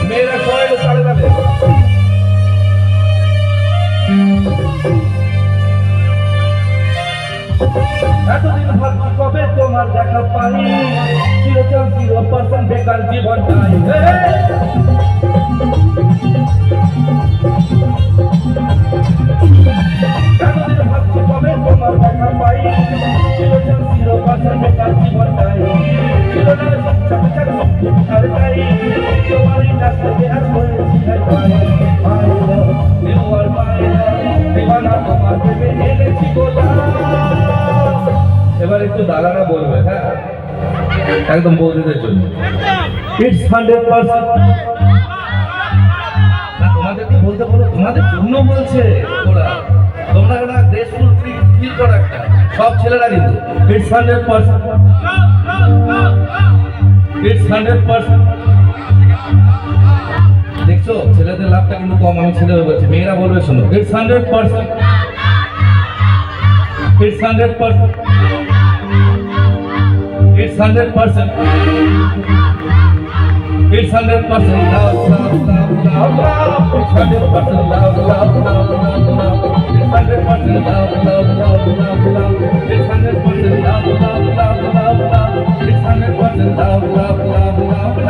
মেয়েরা সবাই তালে তালে। এতদিন ভাবছি কবে তোমার দেখা পাই, 0% বেকার জীবনটাই। এতদিন ভাবছি কবে তোমার দেখা পাই, 0% বেকার জীবনটাই। ছিল না সরকারি তোমারই কাছে আজ হয়েছি একবার। দিওয়ানা তোমার প্রেমে এনেছি গোলাম। এবার একটু দাদারা বলবে, হ্যাঁ একদম বৌদিদের জন্য। ইটস 100%। তোমাদেরকে বলতে বলো, তোমাদের জন্য বলছে ওরা। তোমরা একটা গ্রেসফুল ফিল করো একটা, সব ছেলেরা কিন্তু। ইটস 100%। ইটস 100%। দেখছো ছেলেদের লাভটা কিন্তু কম, আমি ছেলে বলছি, মেয়েরা বলবে শোনো। It's 100%। It's 100%. It's 100%. It's 100% love, love, love, love, love. It's 100% love, love, love, love, love. It's 100% love, love, love, love, love. It's 100% love, love, love, love, love. It's 100% love, love, love, love,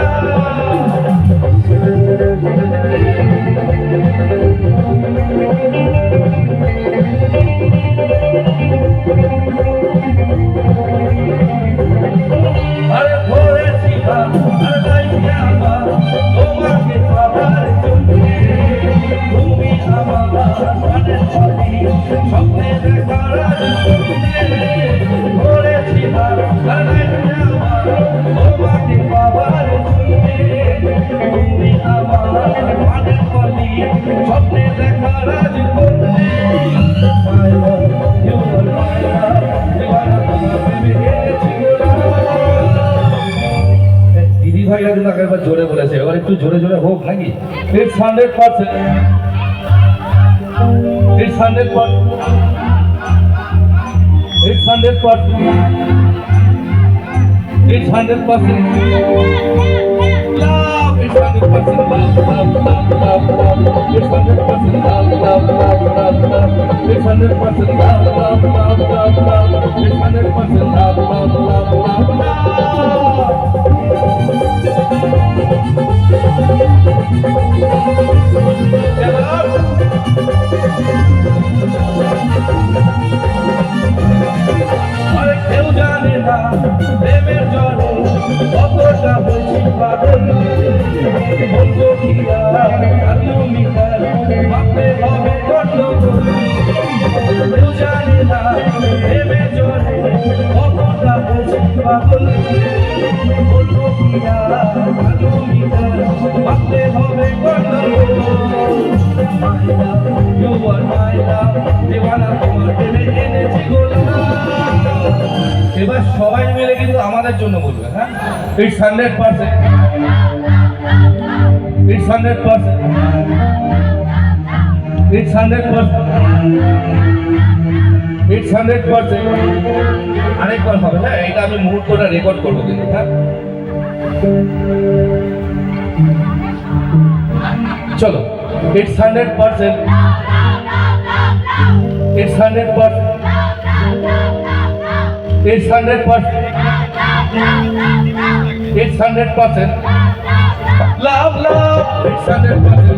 ভাইরা কিন্তু একবার জোরে বলেছে, এবার একটু জোরে জোরে হোক নাকি। It's 100%. It's 100%. It's 100%. It's 100%. Love. It's 100% love, love, love, love, love. It's 100% love, love, love, love, love. It's 100% love, love, love, love, love. It's 100% love, love, love, love, love. আরে কেউ জানে না প্রেমের জলে কতটা হয়েছি পাগল। বলবো কি আর মিটার মাপতে হবে গন্ডগোল। কেউ জানে না প্রেমের জলে কতটা হয়েছি পাগল। বলবো কি আর মিটার মাপতে হবে গন্ডগোল। You are my love, দিওয়ানা তোমার প্রেমে এনেছি গোলাম। এবার সবাই মিলে কিন্তু আমাদের জন্য বলবে, হ্যাঁ। It's 100%. It's 100%. It's 100%. It's 100%. আরেকবার হবে, হ্যাঁ এটা আমি মুহূর্তটা রেকর্ড করবো কিন্তু, হ্যাঁ। চলো। It's 100%. It's 100%. It's 100%. It's 100%. Love, love. It's 100%.